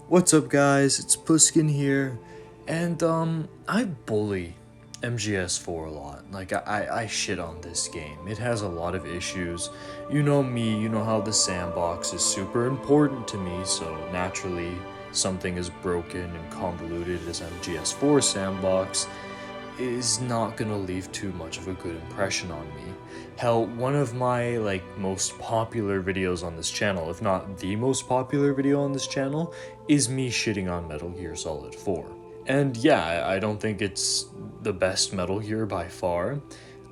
What's up guys, it's Puskin here, and I bully MGS4 a lot. I shit on this game. It has a lot of issues. You know me, you know how the sandbox is super important to me, so naturally something as broken and convoluted as MGS4 sandbox is not gonna leave too much of a good impression on me. Hell, one of my most popular videos on this channel, if not the most popular video on this channel, is me shitting on Metal Gear Solid 4. And yeah, I don't think it's the best Metal Gear by far.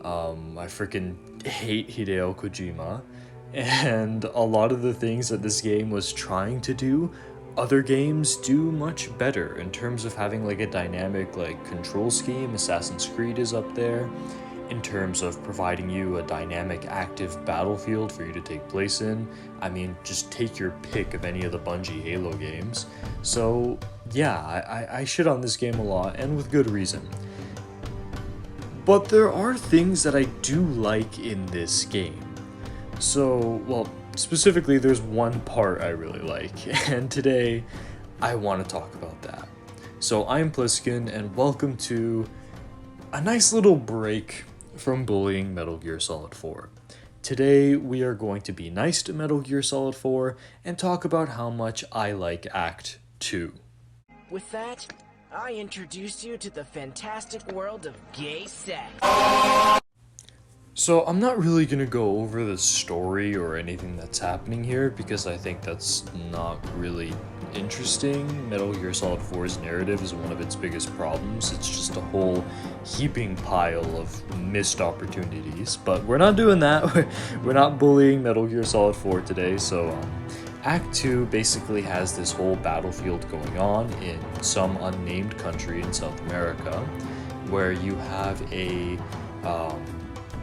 I freaking hate Hideo Kojima, and a lot of the things that this game was trying to do, other games do much better in terms of having a dynamic control scheme. Assassin's Creed is up there in terms of providing you a dynamic active battlefield for you to take place in. I mean, just take your pick of any of the Bungie Halo games. So yeah, I shit on this game a lot, and with good reason. But there are things that I do like in this game. So, well, specifically, there's one part I really like, and today I want to talk about that. So, I'm Pliskin, and welcome to a nice little break from bullying Metal Gear Solid 4. Today, we are going to be nice to Metal Gear Solid 4 and talk about how much I like Act 2. With that, I introduce you to the fantastic world of gay sex. So I'm not really gonna go over the story or anything that's happening here because I think that's not really interesting. Metal Gear Solid 4's narrative is one of its biggest problems. It's just a whole heaping pile of missed opportunities, but we're not doing that. We're not bullying Metal Gear Solid 4 today. So Act 2 basically has this whole battlefield going on in some unnamed country in South America where you have a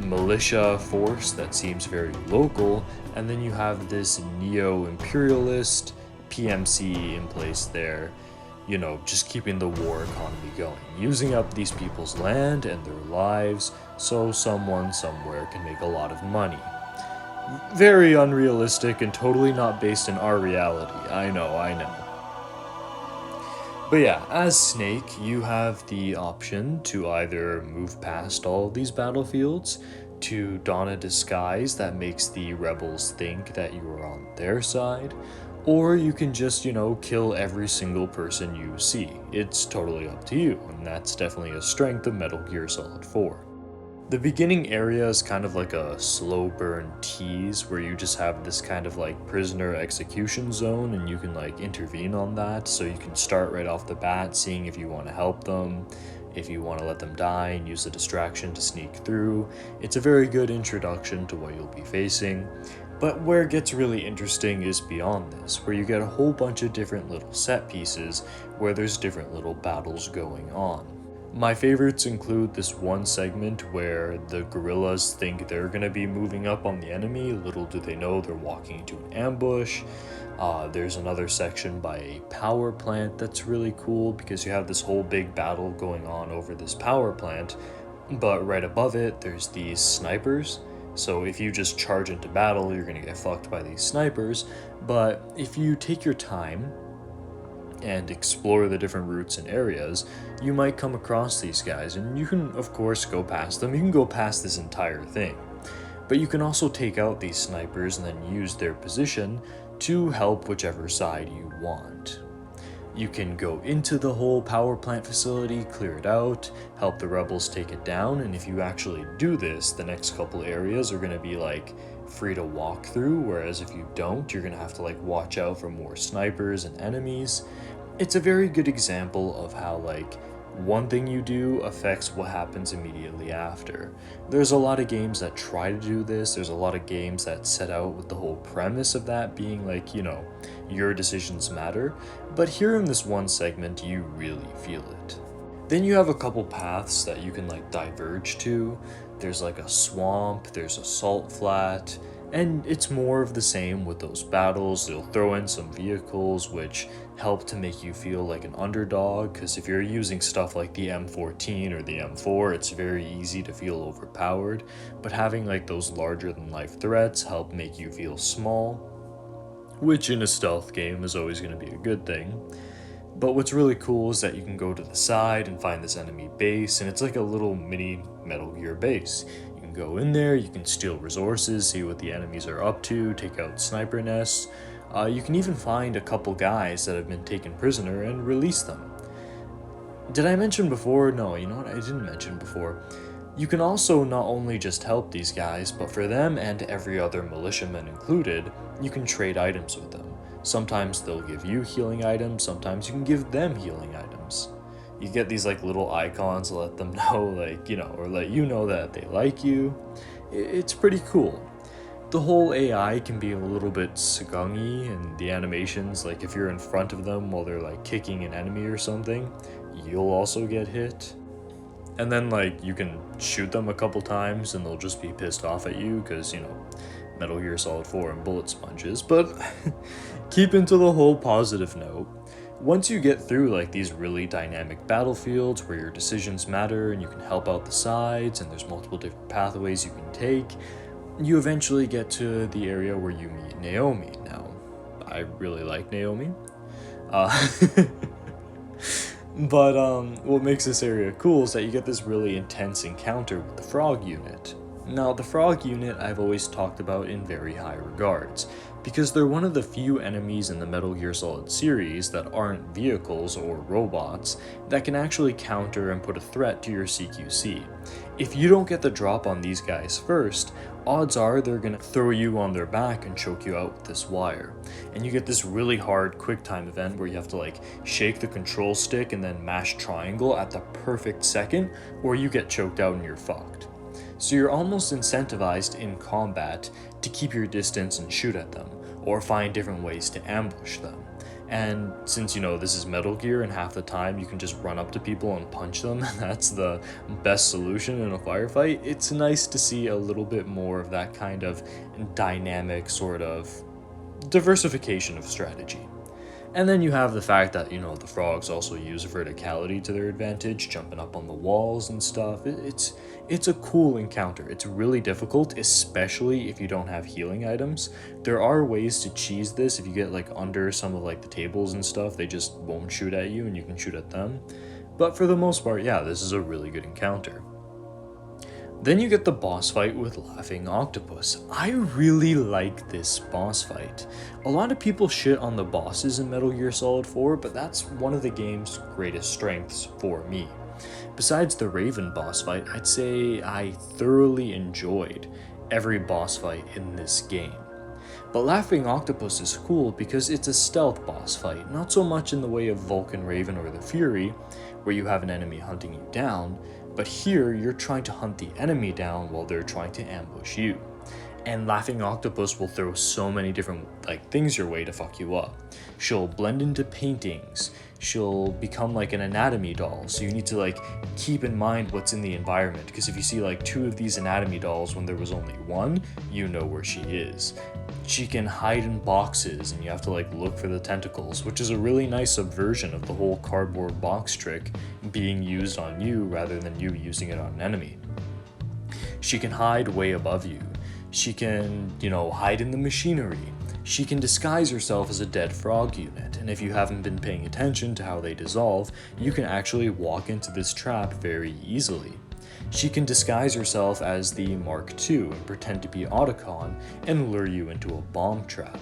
militia force that seems very local, and then you have this neo-imperialist PMC in place there, just keeping the war economy going, using up these people's land and their lives so someone somewhere can make a lot of money. Very unrealistic and totally not based in our reality. I know. But yeah, as Snake, you have the option to either move past all of these battlefields, to don a disguise that makes the rebels think that you are on their side, or you can just, kill every single person you see. It's totally up to you, and that's definitely a strength of Metal Gear Solid 4. The beginning area is kind of like a slow burn tease where you just have this kind of prisoner execution zone, and you can intervene on that, so you can start right off the bat seeing if you want to help them, if you want to let them die and use the distraction to sneak through. It's a very good introduction to what you'll be facing. But where it gets really interesting is beyond this, where you get a whole bunch of different little set pieces where there's different little battles going on. My favorites include this one segment where the guerrillas think they're going to be moving up on the enemy. Little do they know they're walking into an ambush. There's another section by a power plant that's really cool because you have this whole big battle going on over this power plant, but right above it there's these snipers. So if you just charge into battle, you're going to get fucked by these snipers. But if you take your time and explore the different routes and areas, you might come across these guys, and you can of course go past them. You can go past this entire thing, but you can also take out these snipers and then use their position to help whichever side you want. You can go into the whole power plant facility, clear it out, help the rebels take it down, and if you actually do this, the next couple areas are going to be free to walk through, whereas if you don't, you're going to have to watch out for more snipers and enemies. It's a very good example of how one thing you do affects what happens immediately after. There's a lot of games that try to do this. There's a lot of games that set out with the whole premise of that being your decisions matter, but here in this one segment you really feel it. Then you have a couple paths that you can diverge to. There's a swamp, there's a salt flat, and it's more of the same with those battles. They'll throw in some vehicles which help to make you feel like an underdog, because if you're using stuff like the M14 or the M4, it's very easy to feel overpowered, but having those larger than life threats help make you feel small. which in a stealth game is always going to be a good thing. But what's really cool is that you can go to the side and find this enemy base, and it's like a little mini Metal Gear base. You can go in there, you can steal resources, see what the enemies are up to, take out sniper nests. You can even find a couple guys that have been taken prisoner and release them. Did I mention before? No, you know what? I didn't mention before. You can also not only just help these guys, but for them and every other militiaman included, you can trade items with them. Sometimes they'll give you healing items, sometimes you can give them healing items. You get these like little icons to let them know, like, you know, or let you know that they like you. It's pretty cool. The whole AI can be a little bit sugungy, and the animations, like if you're in front of them while they're like kicking an enemy or something, you'll also get hit. And then like you can shoot them a couple times and they'll just be pissed off at you because, you know, Metal Gear Solid 4 and bullet sponges. But keeping to the whole positive note, once you get through like these really dynamic battlefields where your decisions matter and you can help out the sides and there's multiple different pathways you can take, you eventually get to the area where you meet Naomi. Now, I really like Naomi. But what makes this area cool is that you get this really intense encounter with the frog unit. Now, the frog unit I've always talked about in very high regards, because they're one of the few enemies in the Metal Gear Solid series that aren't vehicles or robots that can actually counter and put a threat to your CQC. If you don't get the drop on these guys first, odds are they're gonna throw you on their back and choke you out with this wire. And you get this really hard quick time event where you have to like shake the control stick and then mash triangle at the perfect second, or you get choked out and you're fucked. So you're almost incentivized in combat to keep your distance and shoot at them, or find different ways to ambush them. And since, you know, this is Metal Gear and half the time you can just run up to people and punch them, and that's the best solution in a firefight, it's nice to see a little bit more of that kind of dynamic sort of diversification of strategy. And then you have the fact that, you know, the frogs also use verticality to their advantage, jumping up on the walls and stuff. It's a cool encounter. It's really difficult, especially if you don't have healing items. There are ways to cheese this. If you get like under some of like the tables and stuff, they just won't shoot at you and you can shoot at them. But for the most part, yeah, this is a really good encounter. Then you get the boss fight with Laughing Octopus. I really like this boss fight. A lot of people shit on the bosses in Metal Gear Solid 4, but that's one of the game's greatest strengths for me. Besides the Raven boss fight, I'd say I thoroughly enjoyed every boss fight in this game. But Laughing Octopus is cool because it's a stealth boss fight, not so much in the way of Vulcan Raven or the Fury, where you have an enemy hunting you down, but here you're trying to hunt the enemy down while they're trying to ambush you. And Laughing Octopus will throw so many different things your way to fuck you up. She'll blend into paintings, she'll become like an anatomy doll, so you need to keep in mind what's in the environment, because if you see two of these anatomy dolls when there was only one, you know where she is. She can hide in boxes and you have to look for the tentacles, which is a really nice subversion of the whole cardboard box trick being used on you rather than you using it on an enemy. She can hide way above you. She can, hide in the machinery. She can disguise herself as a dead frog unit, and if you haven't been paying attention to how they dissolve, you can actually walk into this trap very easily. She can disguise herself as the Mark II and pretend to be Otacon and lure you into a bomb trap.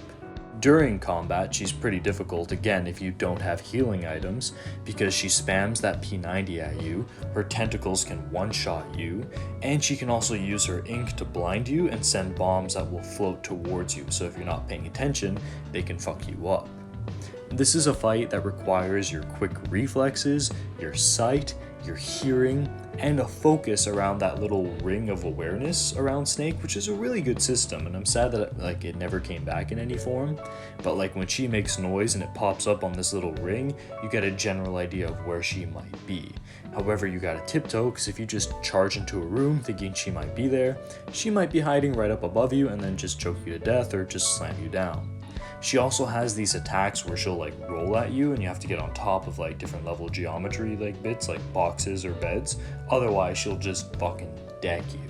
During combat, she's pretty difficult again if you don't have healing items, because she spams that P90 at you, her tentacles can one-shot you, and she can also use her ink to blind you and send bombs that will float towards you, so if you're not paying attention, they can fuck you up. This is a fight that requires your quick reflexes, your sight, your hearing, and a focus around that little ring of awareness around Snake, which is a really good system, and I'm sad that it never came back in any form, but when she makes noise and it pops up on this little ring, you get a general idea of where she might be. However, you gotta tiptoe, because if you just charge into a room thinking she might be there, she might be hiding right up above you and then just choke you to death or just slam you down. She also has these attacks where she'll roll at you and you have to get on top of different level geometry bits like boxes or beds, otherwise she'll just fucking deck you.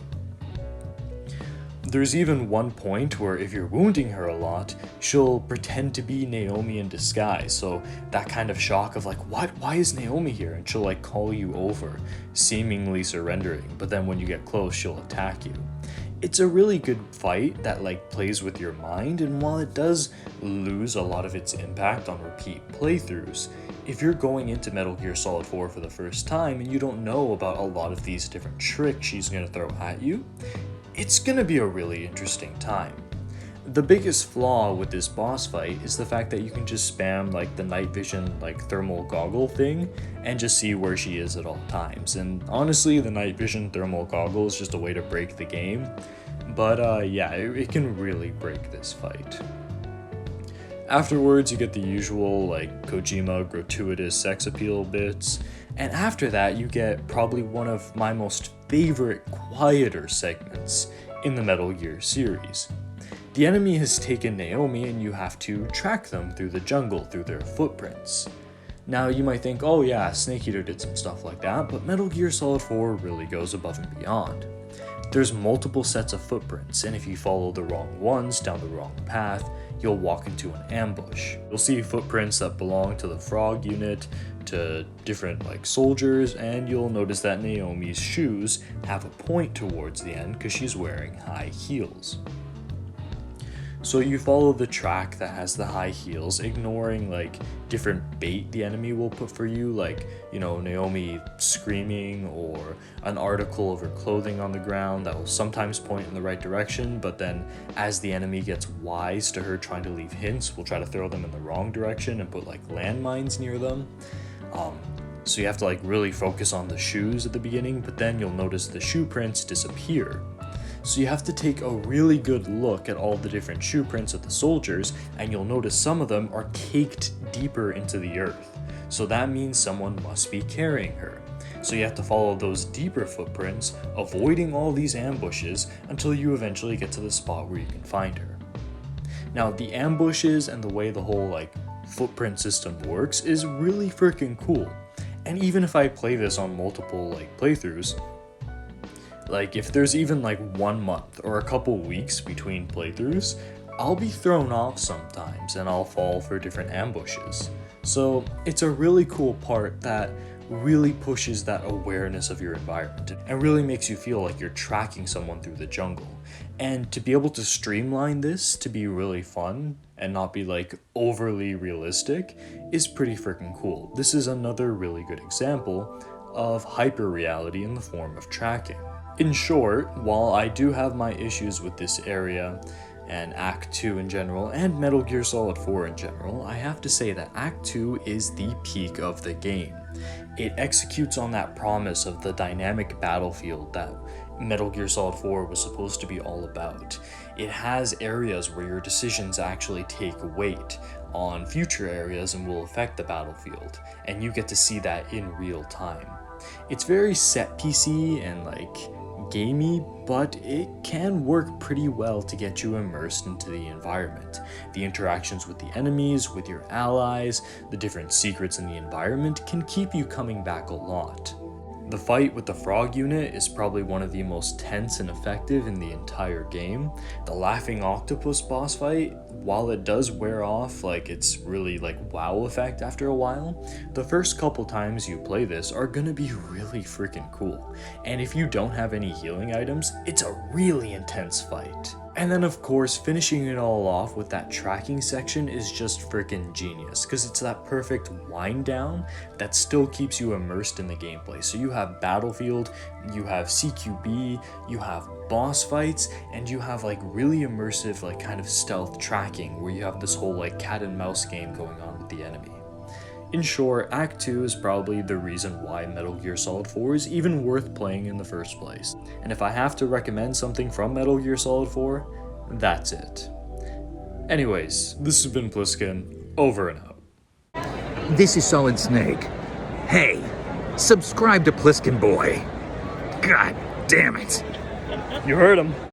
There's even one point where if you're wounding her a lot, she'll pretend to be Naomi in disguise. So that kind of shock of like, what? Why is Naomi here? And she'll like call you over, seemingly surrendering. But then when you get close, she'll attack you. It's a really good fight that like plays with your mind, and while it does lose a lot of its impact on repeat playthroughs, if you're going into Metal Gear Solid 4 for the first time and you don't know about a lot of these different tricks she's going to throw at you, it's gonna be a really interesting time. The biggest flaw with this boss fight is the fact that you can just spam like the night vision like thermal goggle thing and just see where she is at all times. And honestly, the night vision thermal goggle is just a way to break the game. But yeah, it can really break this fight. Afterwards, you get the usual like Kojima gratuitous sex appeal bits, and after that you get probably one of my most favorite quieter segments in the Metal Gear series. The enemy has taken Naomi and you have to track them through the jungle through their footprints. Now you might think, oh yeah, Snake Eater did some stuff like that, but Metal Gear Solid 4 really goes above and beyond. There's multiple sets of footprints, and if you follow the wrong ones down the wrong path, you'll walk into an ambush. You'll see footprints that belong to the frog unit, to different like soldiers, and you'll notice that Naomi's shoes have a point towards the end because she's wearing high heels. So you follow the track that has the high heels, ignoring like different bait the enemy will put for you, like, you know, Naomi screaming or an article of her clothing on the ground that will sometimes point in the right direction, but then as the enemy gets wise to her trying to leave hints, we'll try to throw them in the wrong direction and put like landmines near them. So you have to like really focus on the shoes at the beginning, but then you'll notice the shoe prints disappear. So you have to take a really good look at all the different shoe prints of the soldiers, and you'll notice some of them are caked deeper into the earth. So that means someone must be carrying her. So you have to follow those deeper footprints, avoiding all these ambushes until you eventually get to the spot where you can find her. Now the ambushes and the way the whole like footprint system works is really freaking cool. And even if I play this on multiple like playthroughs, like if there's even like 1 month or a couple weeks between playthroughs, I'll be thrown off sometimes and I'll fall for different ambushes. So it's a really cool part that really pushes that awareness of your environment and really makes you feel like you're tracking someone through the jungle. And to be able to streamline this to be really fun and not be like overly realistic is pretty freaking cool. This is another really good example of hyper reality in the form of tracking. In short, while I do have my issues with this area and Act 2 in general, and Metal Gear Solid 4 in general, I have to say that Act 2 is the peak of the game. It executes on that promise of the dynamic battlefield that Metal Gear Solid 4 was supposed to be all about. It has areas where your decisions actually take weight on future areas and will affect the battlefield, and you get to see that in real time. It's very set piecey and like gamey, but it can work pretty well to get you immersed into the environment. The interactions with the enemies, with your allies, the different secrets in the environment can keep you coming back a lot. The fight with the frog unit is probably one of the most tense and effective in the entire game. The laughing octopus boss fight, while it does wear off like it's really like wow effect after a while, the first couple times you play this are gonna be really freaking cool. And if you don't have any healing items, it's a really intense fight. And then of course, finishing it all off with that tracking section is just freaking genius, because it's that perfect wind down that still keeps you immersed in the gameplay. So you have battlefield, you have CQB, you have boss fights, and you have like really immersive like kind of stealth tracking where you have this whole like cat and mouse game going on with the enemy. In short, Act 2 is probably the reason why Metal Gear Solid 4 is even worth playing in the first place. And if I have to recommend something from Metal Gear Solid 4, that's it. Anyways, this has been Pliskin, over and out. This is Solid Snake. Hey, subscribe to Pliskin Boy. God damn it. You heard him.